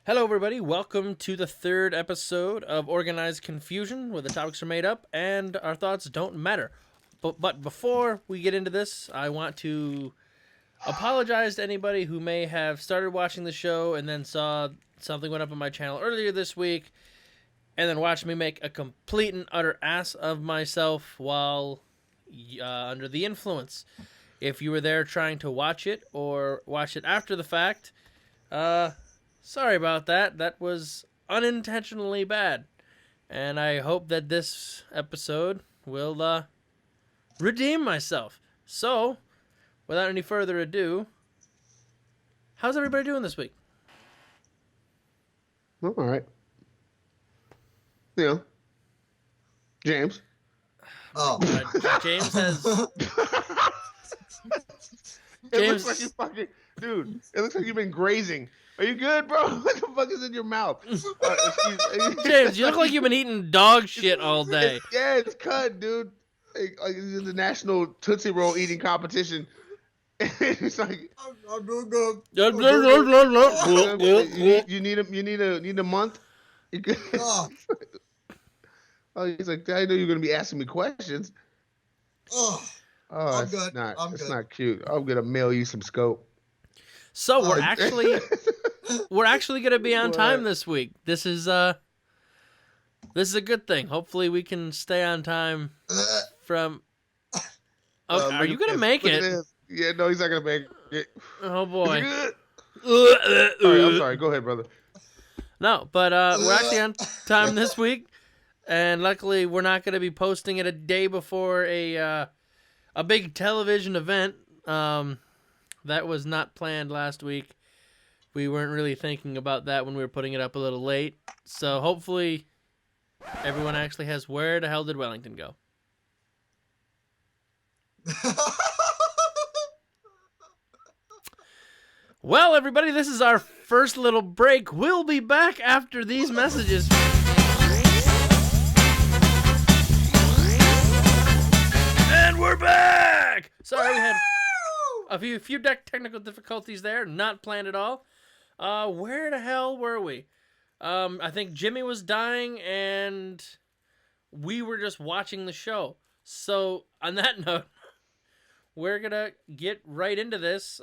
Hello, everybody. Welcome to the third episode of Organized Confusion, where the topics are made up and our thoughts don't matter. But before we get into this, I want to apologize to anybody who may have started watching the show and then saw something went up on my channel earlier this week and then watched me make a complete and utter ass of myself while under the influence. If you were there trying to watch it or watch it after the fact, sorry about that. That was unintentionally bad. And I hope that this episode will redeem myself. So, without any further ado, how's everybody doing this week? All right. Yeah. James. Oh. James has... It looks like you fucking... Dude, it looks like you've been grazing. Are you good, bro? What the fuck is in your mouth? James, you look like you've been eating dog shit all day. It's cut, dude. Like it's in the national Tootsie Roll eating competition. It's like I'm doing good. you need a month. You good? Oh. Oh, he's like, I know you're gonna be asking me questions. Oh, Oh, I'm good. It's not cute. I'm gonna mail you some scope. So we're actually gonna be on time this week. This is a good thing. Hopefully we can stay on time from. Oh, are you gonna make it? Yeah, no, he's not gonna make it. Oh boy. Sorry, I'm sorry. Go ahead, brother. No, but we're actually on time this week, and luckily we're not gonna be posting it a day before a big television event. That was not planned last week. We weren't really thinking about that when we were putting it up a little late. So hopefully everyone actually has Where the Hell Did Wellington Go? Well, everybody, this is our first little break. We'll be back after these messages. And we're back! Sorry, we had a few technical difficulties there, not planned at all. Where the hell were we? I think Jimmy was dying, and we were just watching the show. So, on that note, we're gonna get right into this.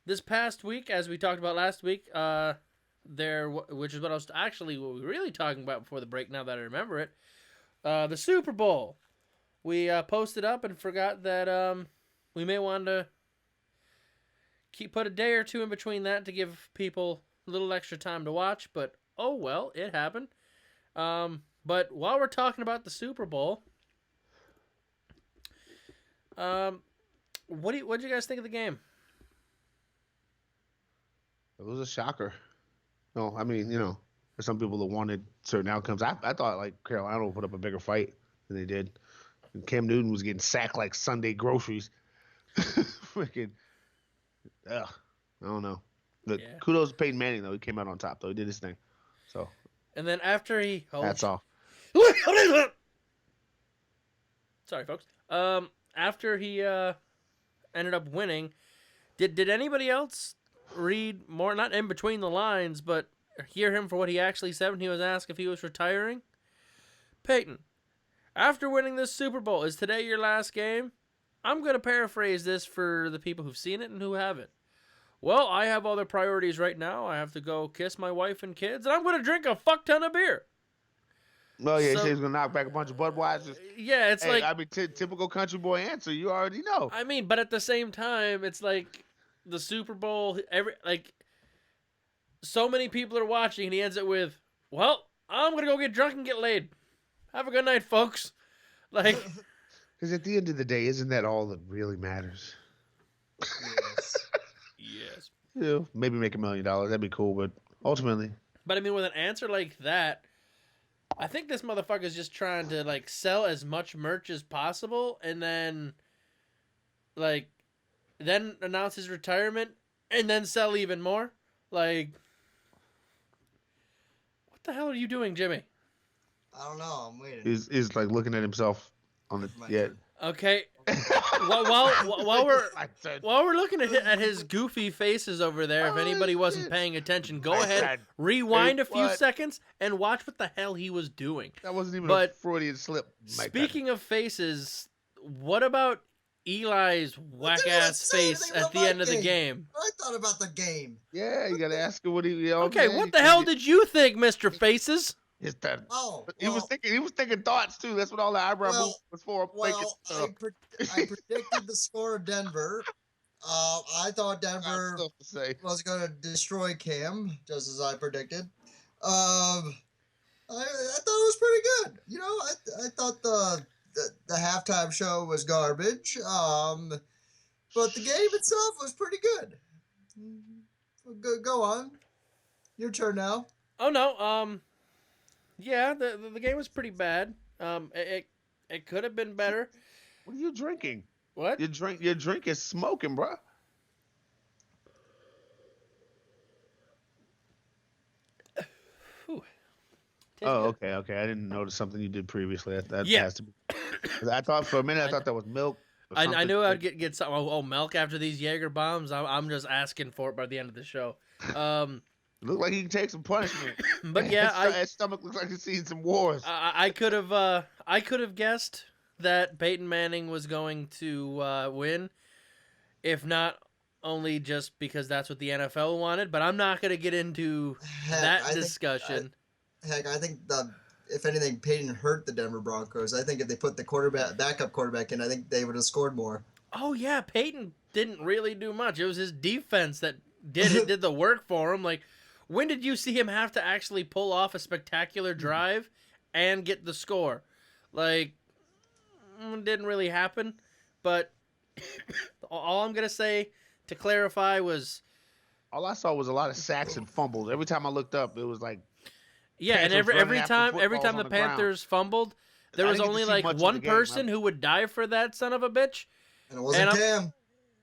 This past week, as we talked about last week, which is what we were really talking about before the break, now that I remember it, the Super Bowl. We posted up and forgot that we may want to put a day or two in between that to give people a little extra time to watch, but oh well, it happened. But while we're talking about the Super Bowl, what did you guys think of the game? It was a shocker. No, I mean, there's some people that wanted certain outcomes. I thought like Carolina would put up a bigger fight than they did. And Cam Newton was getting sacked like Sunday groceries. Freaking, I don't know. But kudos to Peyton Manning though. He came out on top though. He did his thing. So. And then after he, hats off. Sorry, folks. After he ended up winning, did anybody else read more? Not in between the lines, but hear him for what he actually said when he was asked if he was retiring. Peyton, after winning this Super Bowl, is today your last game? I'm going to paraphrase this for the people who've seen it and who haven't. Well, I have other priorities right now. I have to go kiss my wife and kids, and I'm going to drink a fuck ton of beer. Well, yeah, so, he was going to knock back a bunch of Budweisers. Yeah, it's like... I mean, typical country boy answer. You already know. I mean, but at the same time, it's like the Super Bowl, so many people are watching, and he ends it with, well, I'm going to go get drunk and get laid. Have a good night, folks. Like... Because at the end of the day, isn't that all that really matters? Yes. Yeah, maybe make $1 million. That'd be cool, but ultimately. But I mean, with an answer like that, I think this motherfucker's just trying to sell as much merch as possible, and then announce his retirement, and then sell even more. What the hell are you doing, Jimmy? I don't know. I'm waiting. He's like looking at himself on the Okay. While we're I said, while we're looking at his goofy faces over there, if Oh, anybody wasn't shit. paying attention, go I ahead, said, rewind hey, a few what? seconds, and watch what the hell he was doing. That wasn't even a But Freudian slip. Mike. speaking of faces, what about Eli's whack ass say face anything at about the my end of the game. game? I thought about the game. Yeah, you gotta ask him what he. You know, Okay, man, what the hell did you think, Mr. Faces? It's that. Oh, He was thinking thoughts too. That's what all the eyebrow movement was for. I predicted the score of Denver. I thought Denver Stuff to say. was going to destroy Cam, just as I predicted. I thought it was pretty good. You know, I thought the halftime show was garbage. But the game itself was pretty good. Go on. Your turn now. Oh no, yeah, the game was pretty bad. It could have been better. What are you drinking? What? Your drink is smoking, bro. Whew. Oh, okay. I didn't notice something you did previously. That Yeah. has to be. 'Cause I thought for a minute, I thought that was milk. or I something. knew I'd get some milk after these Jaeger bombs. I'm just asking for it by the end of the show. Looked like he can take some punishment. But yeah, His stomach looks like he's seen some wars. I could have guessed that Peyton Manning was going to win, if not only just because that's what the NFL wanted. But I'm not going to get into that discussion. I think if anything, Peyton hurt the Denver Broncos. I think if they put the backup quarterback in, I think they would have scored more. Oh yeah, Peyton didn't really do much. It was his defense that did the work for him. Like, when did you see him have to actually pull off a spectacular drive and get the score? Like, didn't really happen. But all I'm gonna say to clarify was, All I saw was a lot of sacks and fumbles. Every time I looked up, it was like yeah, and Panthers every running after time footballs the on the ground. Panthers fumbled, there I was didn't get to only see like much of one the game, person man. who would dive for that son of a bitch. And it wasn't And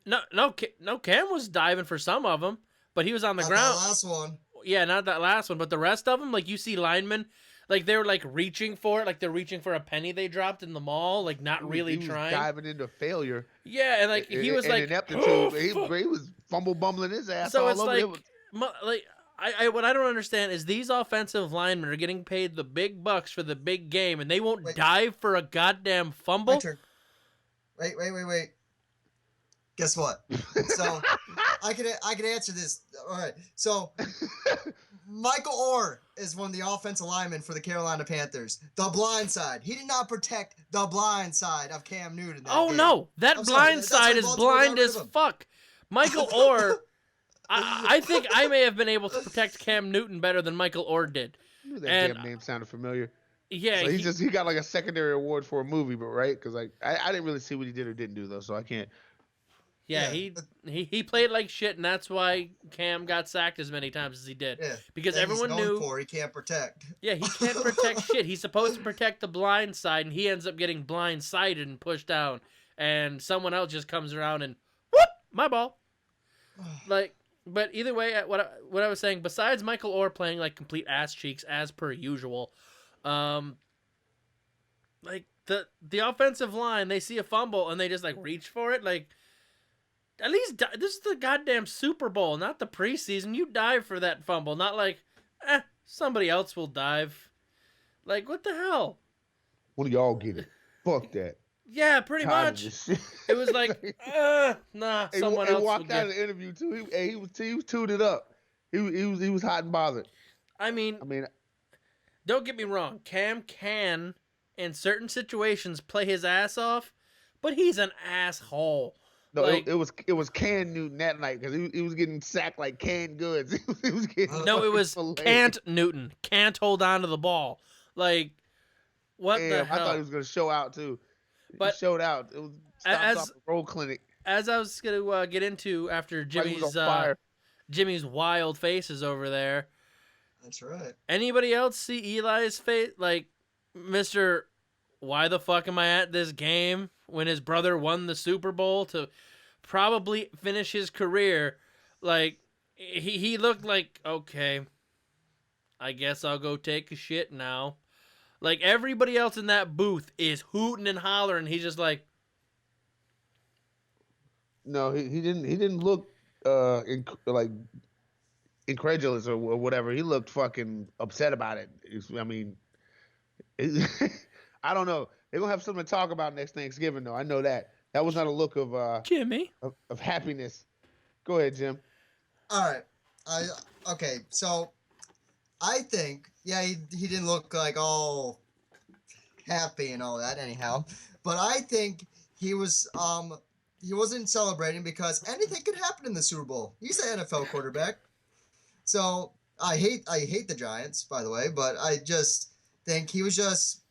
Cam. No, Cam was diving for some of them, but he was on the Not ground. that last one. Yeah, not that last one, but the rest of them, like you see linemen, like they were like reaching for it, like they're reaching for a penny they dropped in the mall, like not really he was trying. diving into failure. Yeah, and like he was and like, ineptitude. "Oh, he fuck." was fumble bumbling his ass So all it's over. like, It was- what I don't understand is these offensive linemen are getting paid the big bucks for the big game, and they won't Wait. dive for a goddamn My fumble. turn. Wait. Guess what? So I can answer this. All right. So Michael Orr is one of the offensive linemen for the Carolina Panthers. The blind side. He did not protect the blind side of Cam Newton. Oh game. no, that I'm blind sorry, side that's is why Baltimore got blind rid as of him. fuck. Michael Orr, I think I may have been able to protect Cam Newton better than Michael Orr did. I knew that And- damn name sounded familiar. Yeah, So he got like a secondary award for a movie, but right? Because like I didn't really see what he did or didn't do though, so I can't. yeah, he played like shit, and that's why Cam got sacked as many times as he did. Yeah. Because that everyone he's known knew. for, he can't protect. Yeah, he can't protect shit. He's supposed to protect the blind side, and he ends up getting blindsided and pushed down. And someone else just comes around and whoop, my ball. Like, but either way, what I was saying, besides Michael Orr playing like complete ass cheeks as per usual, like the offensive line, they see a fumble and they just like reach for it. Like, at least this is the goddamn Super Bowl, not the preseason. You dive for that fumble, not like, somebody else will dive. Like, what the hell? One of y'all get it. Fuck that. Yeah, pretty Tired of much. this shit. It was like, nah, someone he else will walked out get. of the interview too. He was tooted up. He was hot and bothered. I mean, don't get me wrong. Cam can, in certain situations, play his ass off, but he's an asshole. No, Like- it was Cam Newton that night because he was getting sacked like canned goods. He was getting No, it was filleted. can't Newton. Can't hold on to the ball. Like, what the Damn, hell? I thought he was gonna show out too. But he showed out. It was stop roll clinic. As I was going to get into after Like he was Jimmy's on fire. Jimmy's wild faces over there, That's right. anybody else see Eli's face? Like, Mr. Why the fuck am I at this game when his brother won the Super Bowl to probably finish his career? Like, he looked like, okay, I guess I'll go take a shit now. Like, everybody else in that booth is hooting and hollering. He's just like, No, he didn't. He didn't look like incredulous or whatever. He looked fucking upset about it. I mean, I don't know. They're gonna have something to talk about next Thanksgiving, though. I know that. That was not a look Jimmy. of happiness. Go ahead, Jim. All right. Okay. So I think he didn't look like all happy and all that anyhow, but I think he wasn't celebrating because anything could happen in the Super Bowl. He's an NFL quarterback. So I hate the Giants, by the way, but I just think he was just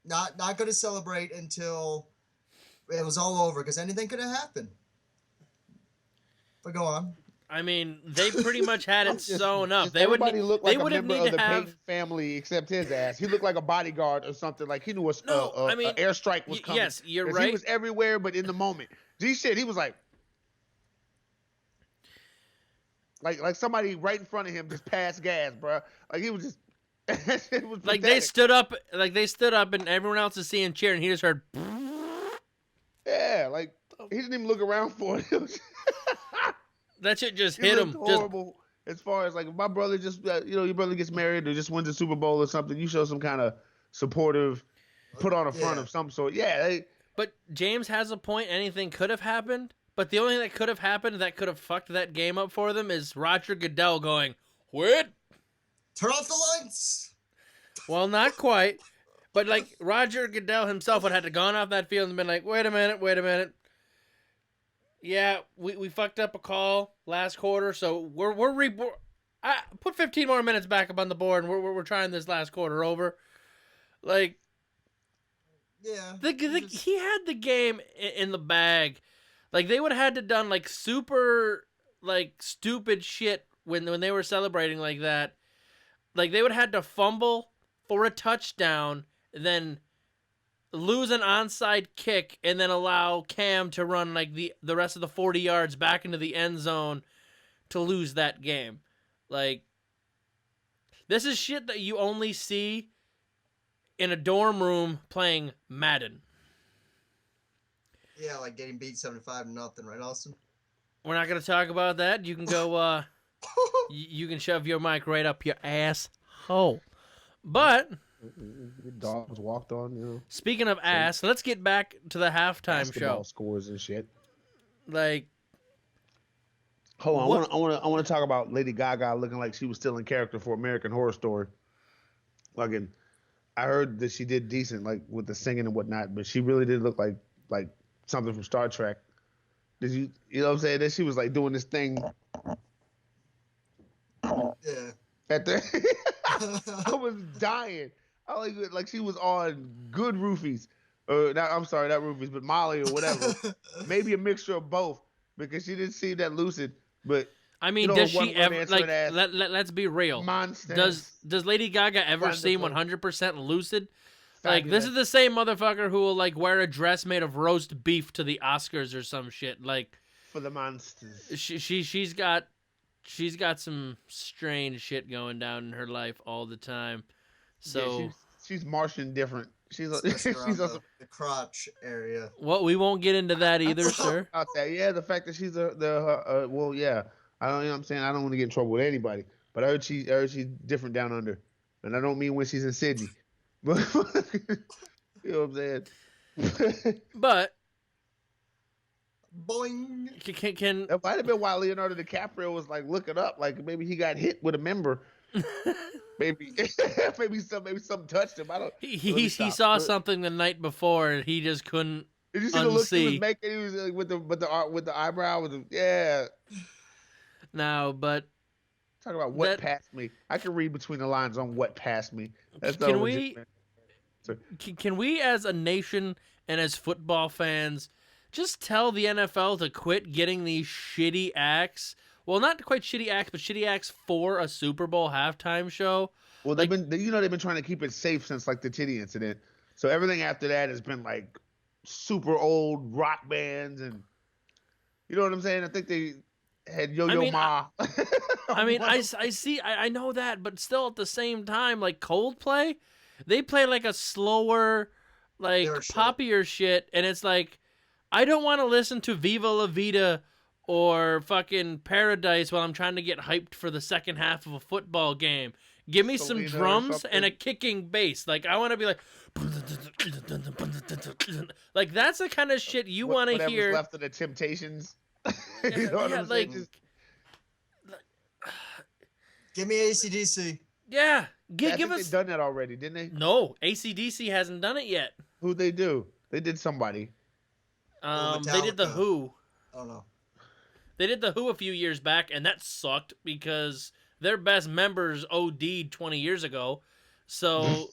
not going to celebrate until it was all over because anything could have happened. But go on. I mean, they pretty much had it sewn up. Everybody looked like a would member need of the to have Peyton family except his ass. He looked like a bodyguard or something. Like he knew an airstrike was coming. Yes, you're right. He was everywhere, but in the moment. He was like somebody right in front of him just passed gas, bro. Like he was just. It was like pathetic. they stood up, and everyone else is seeing cheer, and he just heard. Yeah, like he didn't even look around for it. That shit just hit him. Horrible. As far as like if my brother just your brother gets married or just wins the Super Bowl or something, you show some kind of supportive, put on a front of some sort. Yeah. But James has a point. Anything could have happened. But the only thing that could have happened that could have fucked that game up for them is Roger Goodell going, "What? Turn off the lights." Well, not quite. But like Roger Goodell himself would have had to gone off that field and been like, wait a minute. Yeah, we fucked up a call last quarter, so we're put 15 more minutes back up on the board, and we're trying this last quarter over. Like, yeah, he had the game in the bag. Like they would have had to done like super like stupid shit when they were celebrating like that. Like they would have had to fumble for a touchdown, then lose an onside kick, and then allow Cam to run like the rest of the 40 yards back into the end zone to lose that game. Like, this is shit that you only see in a dorm room playing Madden. Yeah, like getting beat 75-0, right, Austin? We're not going to talk about that. You can go, you can shove your mic right up your asshole. But your dogs walked on, Speaking of ass, let's get back to the halftime basketball show. Scores and shit. Like, hold on, I want to talk about Lady Gaga looking like she was still in character for American Horror Story. Like, I heard that she did decent, like with the singing and whatnot, but she really did look like something from Star Trek. Did you know what I'm saying? That she was like doing this thing. Yeah. At the, I was dying. I like she was on good roofies. I'm sorry, not roofies, but Molly or whatever. Maybe a mixture of both because she didn't seem that lucid. But I mean, does she ever like? Let's be real. Monsters. Does Lady Gaga ever seem 100% lucid? Like this is the same motherfucker who will like wear a dress made of roast beef to the Oscars or some shit. Like for the monsters. She's got some strange shit going down in her life all the time. So yeah, she's Martian different. She's the crotch area. Well, we won't get into that either, sir. Yeah, the fact that she's well, yeah. I don't, you know what I'm saying? I don't want to get in trouble with anybody, but I heard she's different down under, and I don't mean when she's in Sydney, but you know what I'm saying. But boing. Can it might have been while Leonardo DiCaprio was like looking up, like maybe he got hit with a member. maybe something touched him. I don't. He saw something the night before, and he just couldn't. Did you see the look he was making? He was like, with the eyebrow, yeah. No, but talk about what passed me. I can read between the lines on what passed me. That's can we, as a nation and as football fans, just tell the NFL to quit getting these shitty acts? Well, not quite shitty acts, but shitty acts for a Super Bowl halftime show. Well, they've been trying to keep it safe since like the Titty incident. So everything after that has been like super old rock bands, and you know what I'm saying. I think they had Yo-Yo Ma. I know that, but still at the same time, like Coldplay, they play like a slower, like poppier shit, and it's like, I don't want to listen to Viva La Vida or fucking Paradise while I'm trying to get hyped for the second half of a football game. Give me some Selena or drums and a something. kicking bass. Like, I want to be like, like that's the kind of shit you want to Whatever's hear. left of the Temptations. You know what I'm saying? Just- Give me AC/DC. Yeah, I give think us. they done that already, didn't they? No, AC/DC hasn't done it yet. Who'd they do? They did somebody. They did the Metallica. Who. I don't know. They did the Who a few years back, and that sucked because their best members OD'd 20 years ago. So,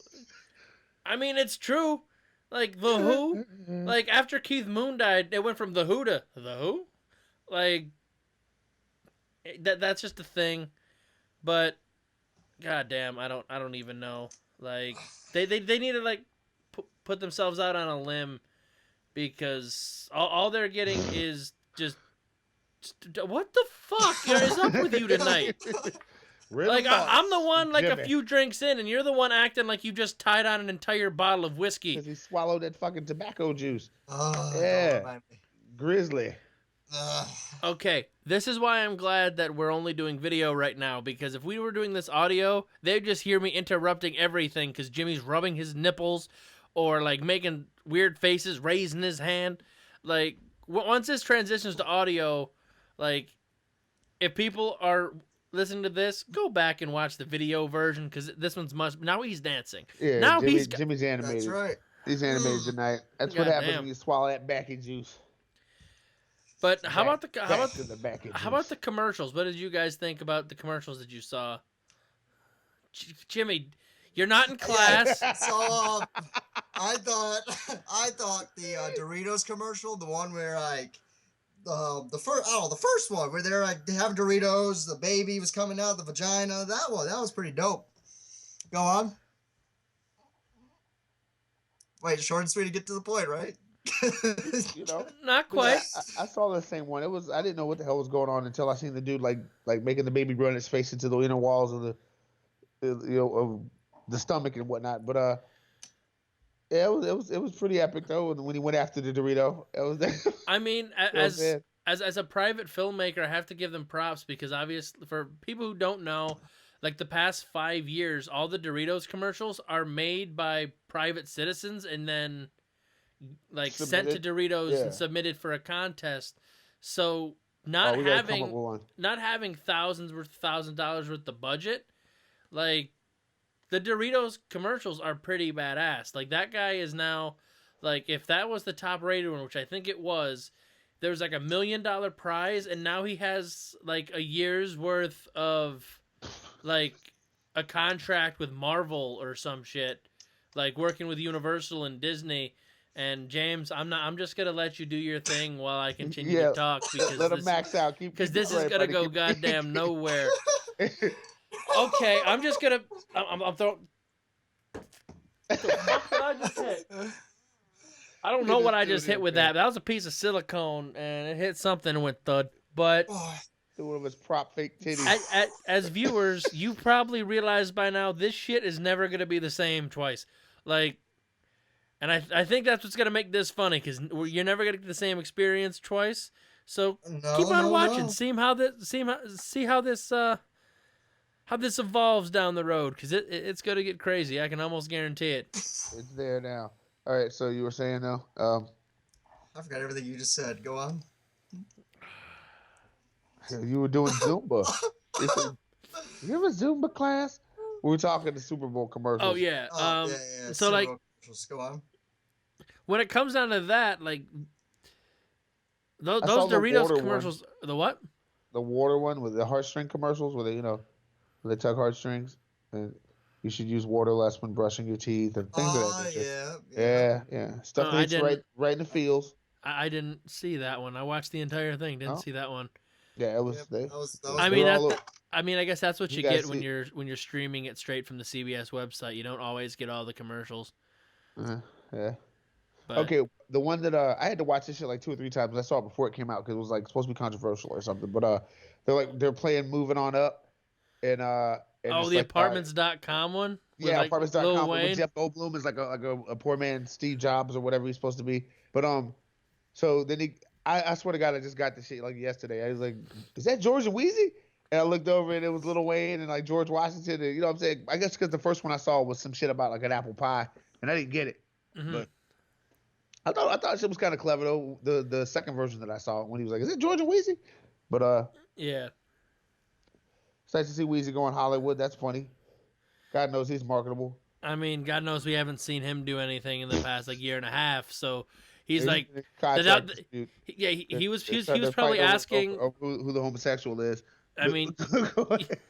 I mean, it's true. Like, the Who, like, after Keith Moon died, it went from the Who to the Who. Like, that's just a thing. But, goddamn, I don't even know. Like, they need to, like, put themselves out on a limb because all they're getting is just what the fuck is up with you tonight? Really? Like, I'm the one, like, a Jimmy. few drinks in, and you're the one acting like you just tied on an entire bottle of whiskey. Because he swallowed that fucking tobacco juice. Oh, Yeah. don't remind me. Grizzly. Ugh. Okay, this is why I'm glad that we're only doing video right now, because if we were doing this audio, they'd just hear me interrupting everything because Jimmy's rubbing his nipples or, like, making weird faces, raising his hand. Like, once this transitions to audio, like, if people are listening to this, go back and watch the video version because this one's much. Now he's dancing. Yeah, Now Jimmy's animated. That's right. He's animated tonight. That's what happens Goddamn. when you swallow that backy juice. But how about the How how about the commercials? What did you guys think about the commercials that you saw? Jimmy, you're not in class. So I thought the Doritos commercial, the one where like the first one where they're like they have Doritos, the baby was coming out of the vagina. That was pretty dope. Go on. Wait, short and sweet to get to the point, right? You know? Not quite. I saw the same one. I didn't know what the hell was going on until I seen the dude like making the baby run his face into the inner walls of of the stomach and whatnot. But yeah, it was pretty epic though when he went after the Dorito. It was. I mean, was bad. as a private filmmaker, I have to give them props because obviously, for people who don't know, like the past 5 years, all the Doritos commercials are made by private citizens and then like sent to Doritos and submitted for a contest. So not we gotta come up with one. not having $1,000 worth of budget, like the Doritos commercials are pretty badass. Like that guy is now, like if that was the top rated one, which I think it was, there was like $1 million prize, and now he has like a year's worth of like a contract with Marvel or some shit, like working with Universal and Disney. And James, I'm just gonna let you do your thing while I continue to talk because let him max out. Because this is gonna go goddamn nowhere. Okay, I'm just gonna. I'm throwing. What the fuck did I just hit? I don't know what I just hit with that. That was a piece of silicone and it hit something and went thud. But One of his prop fake titties. as viewers, you probably realized by now this shit is never gonna be the same twice. Like. And I think that's what's gonna make this funny because you're never gonna get the same experience twice. So keep on watching, see how this evolves down the road because it's gonna get crazy. I can almost guarantee it. It's there now. All right, so you were saying though. I forgot everything you just said. Go on. You were doing Zumba. You have a Zumba class? We were talking the Super Bowl commercials. Oh yeah. Yeah. So like. Just go on. When it comes down to that, like those saw the Doritos water commercials, the what? The water one with the heartstring commercials where they, where they tug heartstrings and you should use water less when brushing your teeth and things of that nature. Yeah. Stuff that's right in the feels. I didn't see that one. I watched the entire thing. Didn't see that one. Yeah, it was. I mean, I guess that's what you get when see. you're streaming it straight from the CBS website. You don't always get all the commercials. Yeah. But, okay, the one that I had to watch this shit like 2 or 3 times. I saw it before it came out because it was like supposed to be controversial or something. But they're playing "Moving On Up," and the apartments.com one. Yeah, like apartments.com. With Jeff Goldblum is like a poor man Steve Jobs or whatever he's supposed to be. But So then I swear to God, I just got the shit like yesterday. I was like, is that George and Wheezy? And I looked over and it was Lil Wayne and like George Washington. And, you know what I'm saying? I guess because the first one I saw was some shit about like an apple pie, and I didn't get it. Mm-hmm. But I thought shit was kind of clever though. The second version that I saw when he was like, is it George and Wheezy? But Yeah. it's nice to see Wheezy going Hollywood. That's funny. God knows he's marketable. I mean, God knows we haven't seen him do anything in the past like year and a half. So he's Yeah, like, contract dispute. yeah, he was They're probably fighting asking. over who the homosexual is. I mean,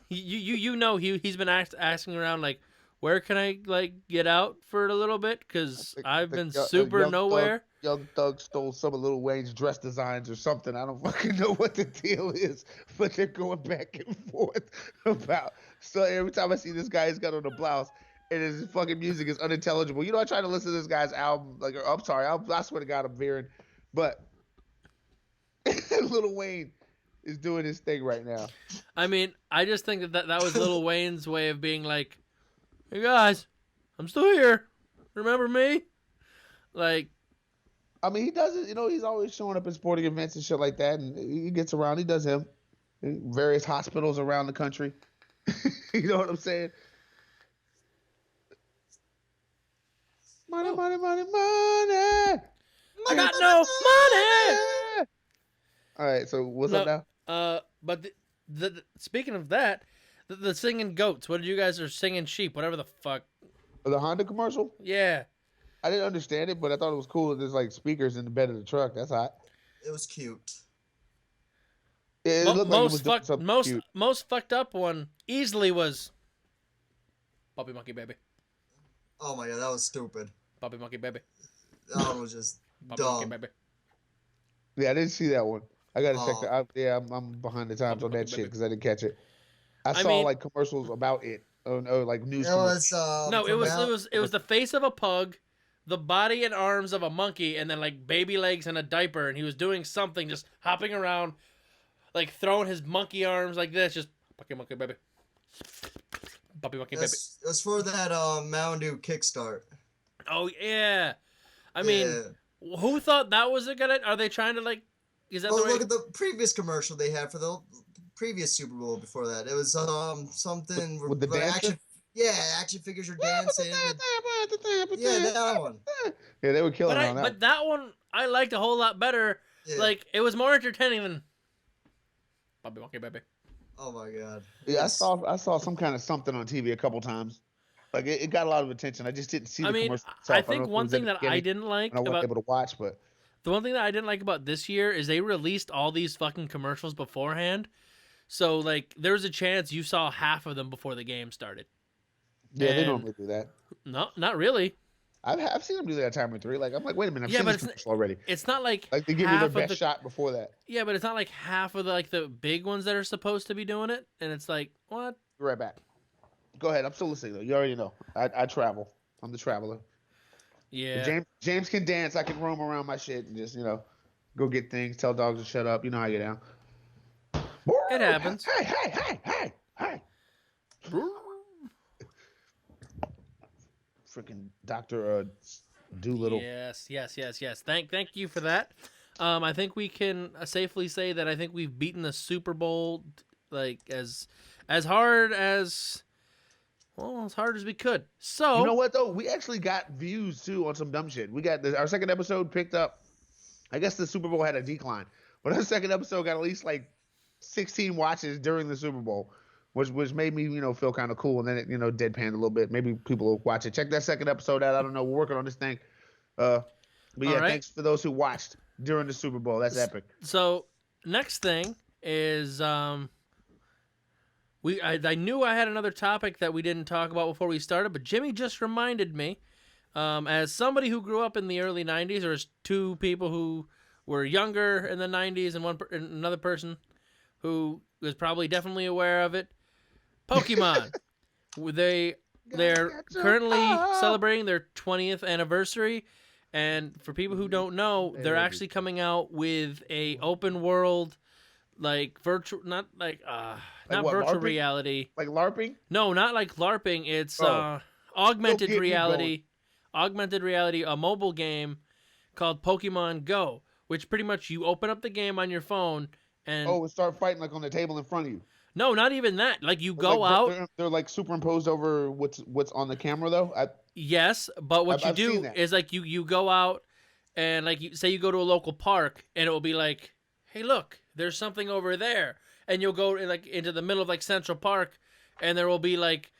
you know he's been asking around like, where can I like get out for a little bit because I've been super nowhere. Young Thug stole some of Lil Wayne's dress designs or something. I don't fucking know what the deal is, but they're going back and forth about. So every time I see this guy, he's got on a blouse, and his fucking music is unintelligible. You know, I try to listen to this guy's album. Like, I'm sorry, I swear to God, I'm veering, but Lil Wayne is doing his thing right now. I mean, I just think that was Lil Wayne's way of being like, hey guys, I'm still here. Remember me? Like, I mean, he does it. You know, he's always showing up at sporting events and shit like that, and he gets around. He does him in various hospitals around the country. You know what I'm saying? Money, money, money, money. I got no money. All right, so what's up now? But the speaking of that, the singing goats. What did you guys are singing sheep? Whatever the fuck. The Honda commercial? Yeah. I didn't understand it, but I thought it was cool. There's like speakers in the bed of the truck. That's hot. It was cute. It looked like it was doing something cute. Most fucked up one easily was Puppy Monkey Baby. Oh my god, that was stupid. Puppy Monkey Baby. That one was just Puppy Monkey dumb. Baby. Yeah, I didn't see that one. I gotta check that. Yeah, I'm behind the times on that shit because I didn't catch it. I saw like commercials about it. Oh no, like news. It was it was the face of a pug, the body and arms of a monkey, and then like baby legs and a diaper, and he was doing something, just hopping around, like throwing his monkey arms like this, just Puppy Monkey Baby. Puppy Monkey Baby. It was for that Mountain Dew Kickstart. Oh yeah, I mean, who thought that was a good idea? Are they trying to like? Is that look at the previous commercial they had for the previous Super Bowl before that. It was something with the dancer? Action figures are dancing. Yeah, that one. Yeah, they were killing on that. But that one I liked a whole lot better. Yeah. Like it was more entertaining than Puppy Monkey Baby. Oh my god. Yeah, I saw some kind of something on TV a couple times. Like it got a lot of attention. I just didn't see the commercial itself. I think one thing that I didn't like I wasn't able to watch, but the one thing that I didn't like about this year is they released all these fucking commercials beforehand. So like there was a chance you saw half of them before the game started. Yeah, they normally do that. No, not really. I've seen them do that a time or three. Like I'm like, wait a minute, I've seen this commercial already. It's not like they give you their best shot before that. Yeah, but it's not like half of the big ones that are supposed to be doing it, and it's like what? Be right back. Go ahead. I'm still listening though. You already know. I travel. I'm the traveler. Yeah. James can dance. I can roam around my shit and just go get things. Tell dogs to shut up. You know how you get down. It happens. Hey. Freaking Dr. Doolittle. Yes. Thank you for that. I think we can safely say that I think we've beaten the Super Bowl like as hard as we could. So you know what though? We actually got views too on some dumb shit. We got our second episode picked up. I guess the Super Bowl had a decline, but our second episode got at least like 16 watches during the Super Bowl, which made me feel kind of cool. And then it deadpanned a little bit. Maybe people will watch it. Check that second episode out. I don't know. We're working on this thing. But yeah, right. Thanks for those who watched during the Super Bowl. That's epic. So next thing is I knew I had another topic that we didn't talk about before we started, but Jimmy just reminded me, as somebody who grew up in the early 90s, or as two people who were younger in the 90s and another person who was probably definitely aware of it, Pokemon. They're currently celebrating their 20th anniversary, and for people who don't know, they're actually coming out with a open world, like virtual, not virtual LARPing? Reality. Like LARPing? No, not like LARPing. It's augmented reality. Augmented reality, a mobile game called Pokemon Go, which pretty much you open up the game on your phone and and start fighting like on the table in front of you. no, not even that. Like you But, go like, out. They're like superimposed over what's on the camera though. Yes, but what you I've seen do that. is like you go out and like you say you go to a local park and it will be like, hey, look, there's something over there, and you'll go like into the middle of like Central Park, and there will be like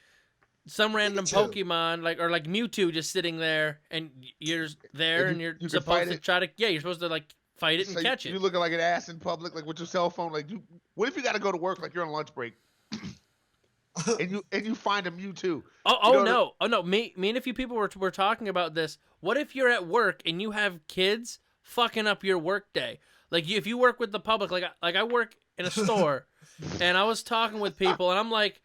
some random Pikachu. Pokemon like or like Mewtwo just sitting there, and you're there And and you you're can supposed fight to it. try to you're supposed to like fight it and So catch you're it. looking like an ass in public, like with your cell phone. Like, what if you got to go to work, like you're on lunch break, and you find a Mewtwo? Oh no! Me and a few people were talking about this. What if you're at work and you have kids fucking up your work day? Like if you work with the public, like I work in a store, and I was talking with people, and I'm like,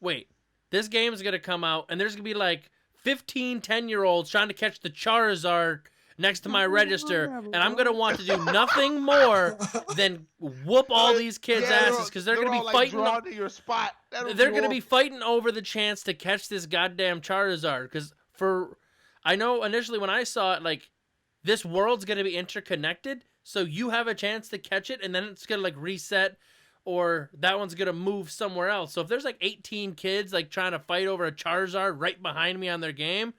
wait, this game is gonna come out, and there's gonna be like 15 10-year-olds trying to catch the Charizard next to my register, and I'm gonna want to do nothing more than whoop all these kids' asses because they're gonna be all, like, fighting. drawn to your spot. They're going to be fighting over the chance to catch this goddamn Charizard. Because I know initially when I saw it, like, this world's going to be interconnected. So you have a chance to catch it, and then it's going to, like, reset, or that one's going to move somewhere else. So if there's, like, 18 kids, like, trying to fight over a Charizard right behind me on their game,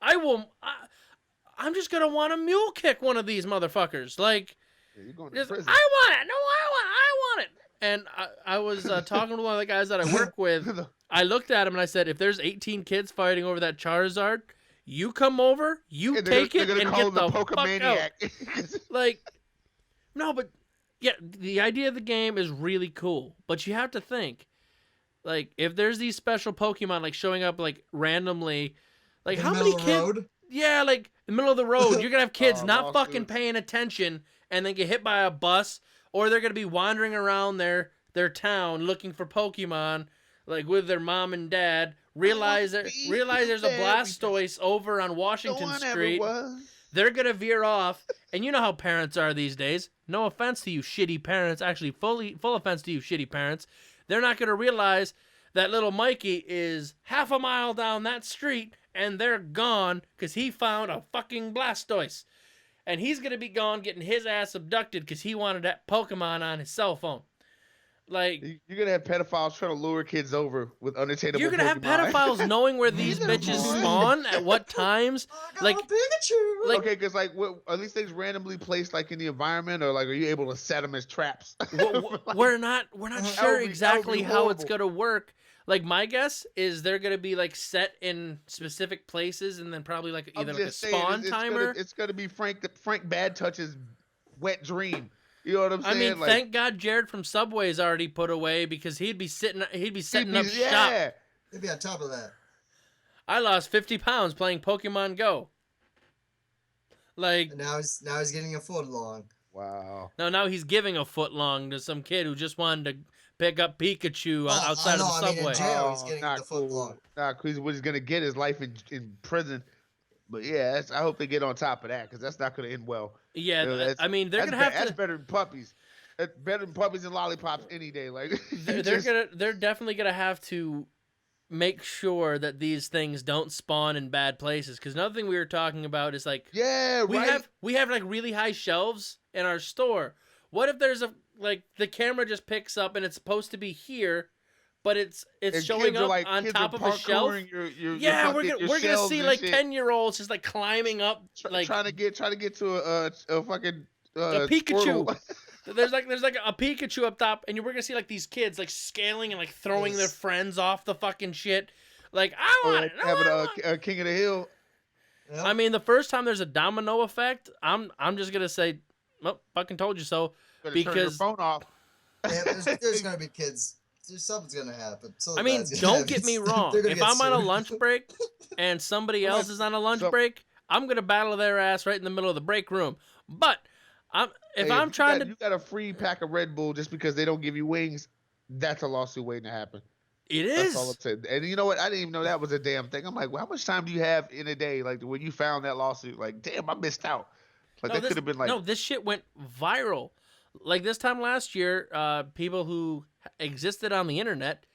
I'm just going to want to mule kick one of these motherfuckers. Like, You're going to just, prison. I want it. No, I want it. And I was talking to one of the guys that I work with. I looked at him and I said, if there's 18 kids fighting over that Charizard, you come over, you take it, and get the fuck out. Like, no, but yeah, the idea of the game is really cool. But you have to think, like, if there's these special Pokemon like showing up like randomly, like how many kids? Yeah, like in the middle of the road, you're gonna have kids not fucking paying attention and then get hit by a bus. Or they're going to be wandering around their town looking for Pokemon, like with their mom and dad. Realize there's a Blastoise over on Washington Street. They're going to veer off. And you know how parents are these days. No offense to you shitty parents. Actually, full offense to you shitty parents. They're not going to realize that little Mikey is half a mile down that street and they're gone because he found a fucking Blastoise. And he's going to be gone getting his ass abducted because he wanted that Pokemon on his cell phone. Like, you're going to have pedophiles trying to lure kids over with unattainable you're going to have pedophiles knowing where these bitches spawn, at what times. Like, Pikachu. Like, okay, because like, are these things randomly placed like in the environment, or like, are you able to set them as traps? we're not sure exactly how it's horrible. going to work. Like, my guess is they're going to be, like, set in specific places and then probably, like, either like a spawn timer. It's going to be Frank Bad Touch's wet dream. You know what I'm saying? I mean, like, thank God Jared from Subway's already put away because he'd be setting up shop. He'd be on top of that. I lost 50 pounds playing Pokemon Go. Like, And now he's getting a foot long. Wow. no, now he's giving a foot long to some kid who just wanted to pick up Pikachu outside of the subway. In jail, he's getting the foot long. Nah, because what he's gonna get is life in prison. But yeah, I hope they get on top of that because that's not gonna end well. Yeah, You know, I mean they're gonna have That's to. better than puppies. That's better than puppies and lollipops any day. Like They're definitely gonna have to make sure that these things don't spawn in bad places. Because another thing we were talking about is like, yeah, we have like really high shelves in our store. What if there's the camera just picks up and it's supposed to be here, but it's showing up on top of a shelf? We're gonna see like 10-year-olds just like climbing up, like trying to get to a fucking a Pikachu. Squirtle. There's like a Pikachu up top, and we're gonna see like these kids like scaling and like throwing their friends off the fucking shit. Like, I want it. Having a King of the Hill. Yep. I mean, the first time there's a domino effect, I'm just gonna say, well, fucking told you so. Turn your phone off. Yeah, there's gonna be kids. Something's gonna happen. I mean, don't get me wrong. If I'm on a lunch break and somebody else is on a lunch break, I'm gonna battle their ass right in the middle of the break room. But if I'm trying to, you got a free pack of Red Bull just because they don't give you wings. That's a lawsuit waiting to happen. It is. That's all I'm saying. And you know what? I didn't even know that was a damn thing. I'm like, well, how much time do you have in a day? Like when you found that lawsuit, like, damn, I missed out. Like that could have been like, no, this shit went viral. Like this time last year, people who existed on the internet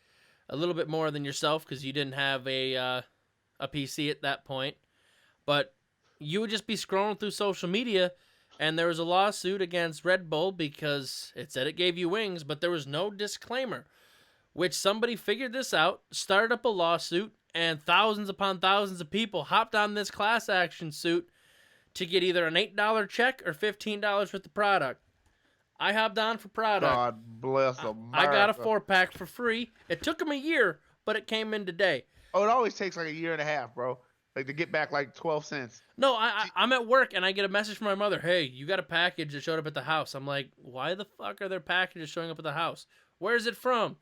a little bit more than yourself because you didn't have a PC at that point, but you would just be scrolling through social media And there was a lawsuit against Red Bull because it said it gave you wings, but there was no disclaimer, which somebody figured this out, started up a lawsuit, and thousands upon thousands of people hopped on this class action suit to get either an $8 check or $15 worth of product. I hopped on for product. God bless America. I got a 4-pack for free. It took them a year, but it came in today. Oh, it always takes like a year and a half, bro. Like to get back like 12 cents. No, I'm at work and I get a message from my mother. Hey, you got a package that showed up at the house. I'm like, why the fuck are there packages showing up at the house? Where's it from?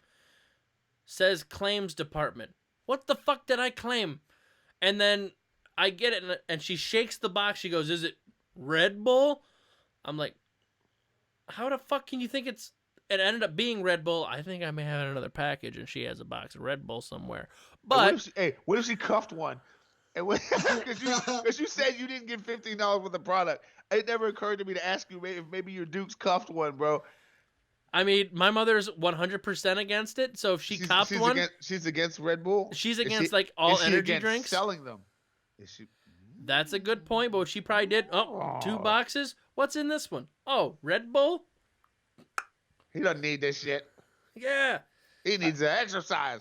Says claims department. What the fuck did I claim? And then I get it and she shakes the box. She goes, is it Red Bull? I'm like, how the fuck can you think it's... It ended up being Red Bull. I think I may have another package and she has a box of Red Bull somewhere. But... What if she cuffed one? And because you said you didn't get $15 worth of product, it never occurred to me to ask you if maybe your Duke's cuffed one, bro. I mean, my mother's 100% against it. So if she's one, she's against Red Bull. She's against like all energy drinks. Selling them. Is she? That's a good point. But she probably did. Oh, 2 boxes. What's in this one? Oh, Red Bull. He doesn't need this shit. Yeah. He needs to exercise.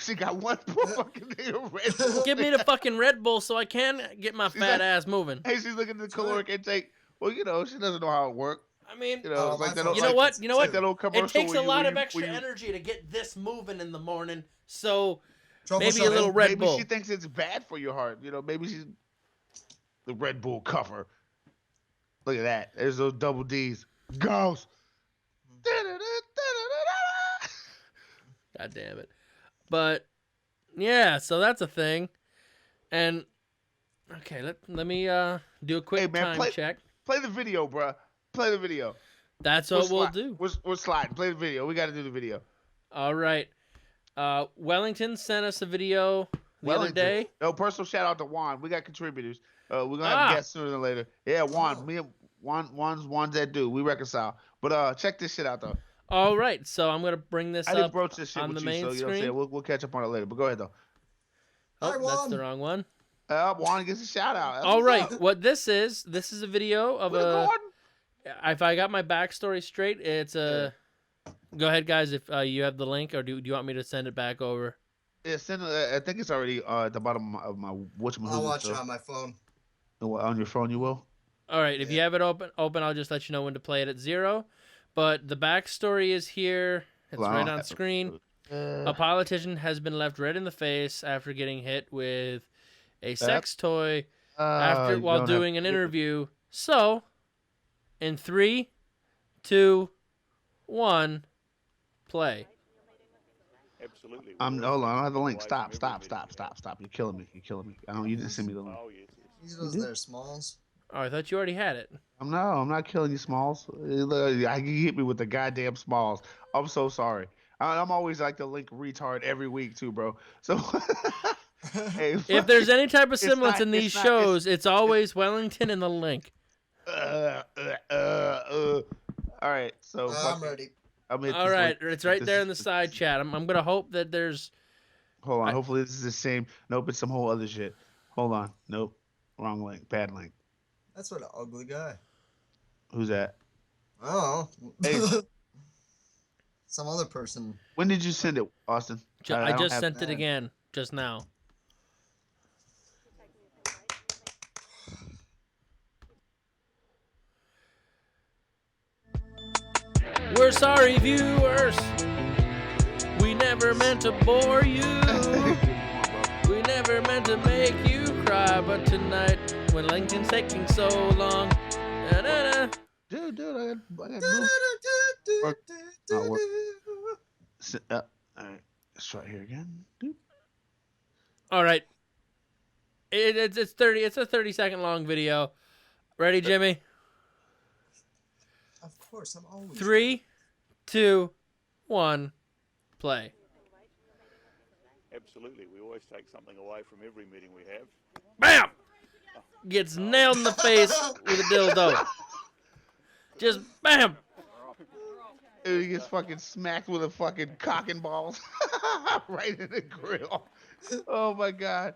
She got one poor fucking thing of Red Bull. Give me the fucking Red Bull so I can get my fat ass moving. Hey, she's looking at the caloric intake. Well, she doesn't know how it works. I mean, it's like that you know what? Like that old commercial it takes a lot of when extra you, energy to get this moving in the morning. So Trouble maybe a little Red Bull. Maybe she thinks it's bad for your heart. Maybe she's the Red Bull cover. Look at that. There's those double D's. Goss. God damn it. But yeah, so that's a thing. And okay, let me do a quick time check. Play the video, bro. Play the video. That's what we'll do. We're sliding. Play the video. We got to do the video. All right. Wellington sent us a video the other day. No, personal shout out to Juan. We got contributors. We're gonna have guests sooner than later. Yeah, Juan. Me and Juan's that dude. We reconcile. But check this shit out though. All right, so I'm gonna bring this I up didn't broach this shit on with the you, main so you know what I'm screen. saying? We'll catch up on it later. But go ahead though. Oh, Hi, that's Juan. the wrong one. Juan gets a shout out. That's All what's right, up. what this is a video of We're going. If I got my backstory straight, it's a. Go ahead, guys. If you have the link, or do you want me to send it back over? Yeah, send. I think it's already at the bottom of my whatchamacallit. I'll watch it on my phone. On your phone, you will. All right, if you have it open, I'll just let you know when to play it at 0. But the backstory is here. It's right on screen. A politician has been left red in the face after getting hit with a sex toy while doing an interview. So, in 3, 2, 1, play. Absolutely. Hold on. I don't have the link. Stop. You're killing me. You didn't send me the link. Oh, yes. These are those there, Smalls. Oh, I thought you already had it. I'm not killing you, Smalls. You hit me with the goddamn Smalls. I'm so sorry. I'm always like the link retard every week too, bro. So hey, if there's any type of semblance in these shows, it's always Wellington in the link. All right, so I'm ready. All right, it's right there in the side chat. I'm gonna hope that there's. Hold on. Hopefully this is the same. Nope, it's some whole other shit. Hold on. Nope, wrong link. Bad link. That's what an ugly guy. Who's that? Oh. Hey. Some other person. When did you send it, Austin? I just sent it again just now. We're sorry, viewers. We never meant to bore you. We never meant to make you cry, but tonight, when Lincoln's taking so long, da-da-da. Dude, I got work. All right, let's try here again. Dude. All right. It's 30. It's a 30-second long video. Ready, Jimmy? Of course, I'm always. 3, 2, 1, play. Absolutely. We always take something away from every meeting we have. Bam! Gets nailed in the face with a dildo. Just bam! Dude, he gets fucking smacked with a fucking cock and balls right in the grill. Oh my god.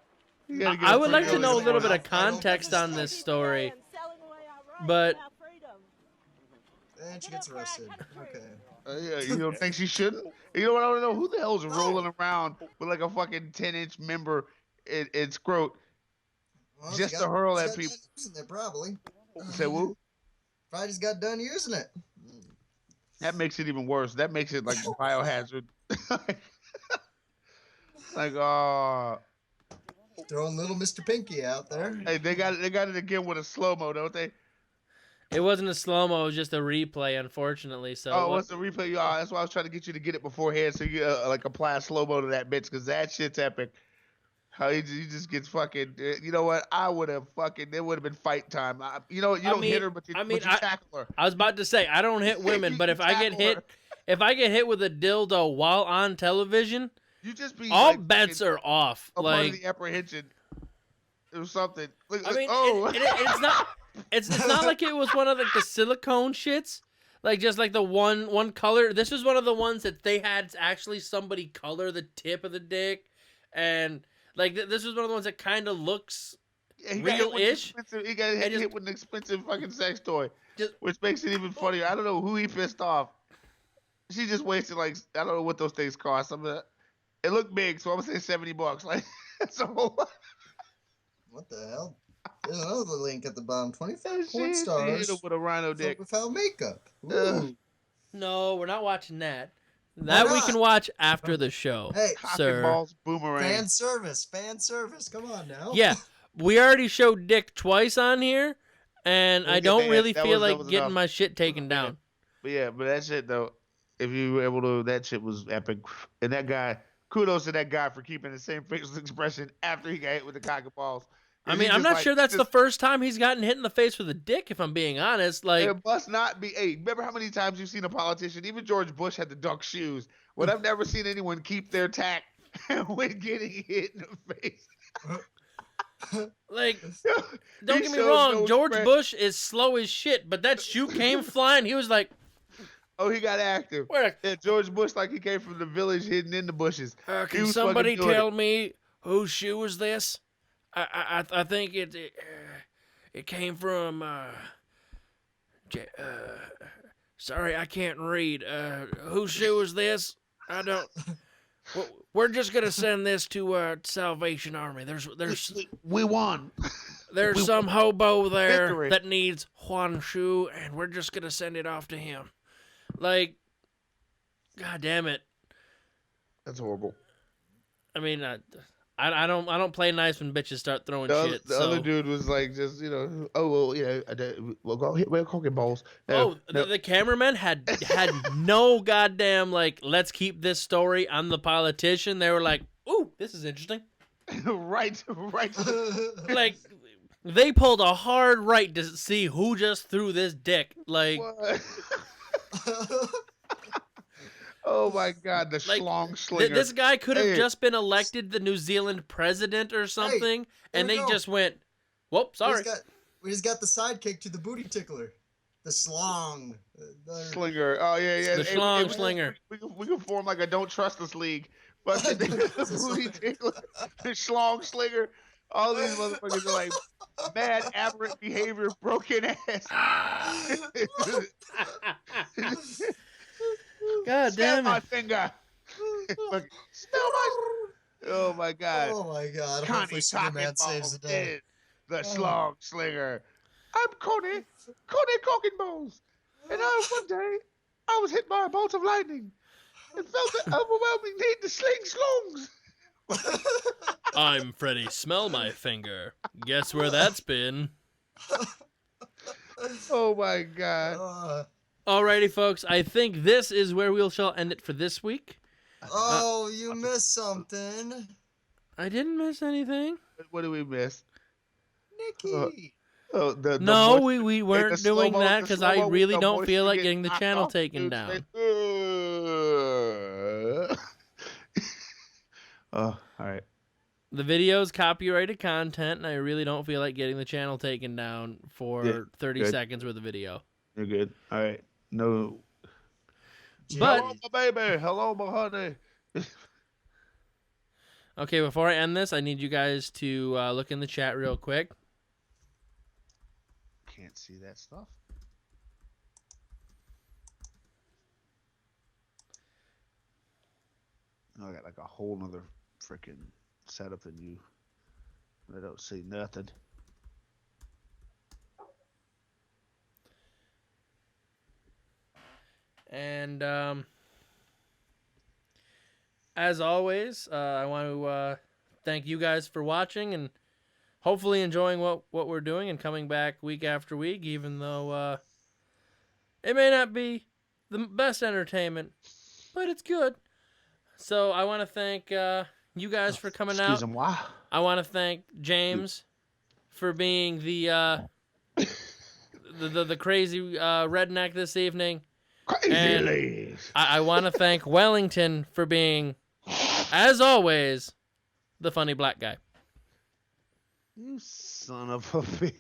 I would like to know a little bit of context on this story. But And she gets arrested. Okay. Yeah, you don't think she shouldn't? You know what? I don't know who the hell's rolling around with like a fucking 10-inch member in scrot Well, just to hurl at people. Using it, probably. Say woo? Probably just got done using it. That makes it even worse. That makes it like biohazard. Like, Throwing little Mr. Pinky out there. hey, they got it again with a slow mo, don't they? it wasn't a slow-mo, it was just a replay, unfortunately. So Oh, what's the replay? Yeah, that's why I was trying to get you to get it beforehand, so you like apply a slow mo to that bitch, because that shit's epic. How he just gets fucking. You know what? I would have fucking. It would have been fight time. You know, you don't hit her, but you tackle her. I was about to say I don't hit women, but if I get hit with a dildo while on television, You just be all like, bets are off. a part of Like, the apprehension or something. Like, I mean, oh, it's not. It's not like it was one of like the silicone shits, like just like the one color. This was one of the ones that they had actually somebody color the tip of the dick, and like this was one of the ones that kind of looks yeah, he got hit with an real-ish. expensive- He got hit, just- hit with an expensive fucking sex toy, Just- which makes it even funnier. I don't know who he pissed off. She just wasted like I don't know what those things cost. It looked big, so I'm gonna say $70. Like so. What the hell? There's another link at the bottom. 25 She porn hit stars him with a rhino dick. without makeup. Ugh. Ooh. No, we're not watching that. That we not? can watch after the show, Hey, Cock and sir. balls boomerang. fan service. Come on now. Yeah, we already showed dick twice on here, and I don't really feel like getting enough. my shit taken down. But yeah, but that shit though, if you were able to, that shit was epic. And that guy, kudos to that guy for keeping the same facial expression after he got hit with the cock and balls. I mean, I'm not sure that's the first time he's gotten hit in the face with a dick, if I'm being honest. Like, It must not be. Hey, remember how many times you've seen a politician? Even George Bush had the duck shoes. But I've never seen anyone keep their tact when getting hit in the face. like, He don't get me showed wrong, no George spread. Bush is slow as shit, but that shoe came flying. He was like, Oh, he got active. "Where? Yeah, George Bush, like he came from the village hidden in the bushes. He Can was somebody fucking doing tell me whose shoe was this? I think it came from. Sorry, I can't read. Whose shoe is this? I don't. We're just gonna send this to Salvation Army. We won. There's some hobo there Victory. that needs Juan shoe, and we're just gonna send it off to him. Like, god damn it. That's horrible. I mean, I don't play nice when bitches start throwing shit. The so. other dude was like, just oh well, we'll go hit with coke and balls. Oh, the cameraman had no goddamn like. Let's keep this story on the politician. They were like, "Ooh, this is interesting." right. Like, they pulled a hard right to see who just threw this dick. Like, What? Oh my God, the Like, schlong slinger. this guy could have Hey. just been elected the New Zealand president or something, and we they go. just went, "Whoop, sorry." We just got the sidekick to the booty tickler. The slong. Slinger. Oh yeah. The Hey, schlong hey, slinger. We can form like a don't trust us league. Fucking booty tickler, the schlong slinger. All these motherfuckers are like mad, aberrant behavior, broken ass. God Smell damn my it! finger. Fucking Smell my. Oh my God. Oh my God. Connie Hopefully Superman Cock and saves the Balls day. is the schlong slinger. I'm Connie Cock and Balls. And one day, I was hit by a bolt of lightning and felt the overwhelming need to sling slongs. I'm Freddy. Smell my finger. Guess where that's been? Oh my God. Alrighty, folks. I think this is where we shall end it for this week. Oh, you missed something. I didn't miss anything. What did we miss? Nikki. Oh, the No, moist- we the weren't doing slow-mo- that the because slow-mo I with really the don't feel moisture like getting getting the knocked channel off taken dude's down. face. Oh, all right. The video is copyrighted content, and I really don't feel like getting the channel taken down for Yeah, 30 good. seconds worth of video. You're good. All right. No. But- Hello, my baby. Hello, my honey. Okay, before I end this, I need you guys to look in the chat real quick. can't see that stuff. I got like a whole nother freaking setup than you. I don't see nothing. And as always, I want to thank you guys for watching and hopefully enjoying what we're doing and coming back week after week, even though it may not be the best entertainment, but it's good. So I want to thank you guys for coming out. Excuse-moi. I want to thank James for being the crazy redneck this evening. Crazy And ladies. I want to thank Wellington for being, as always, the funny black guy. You son of a bitch.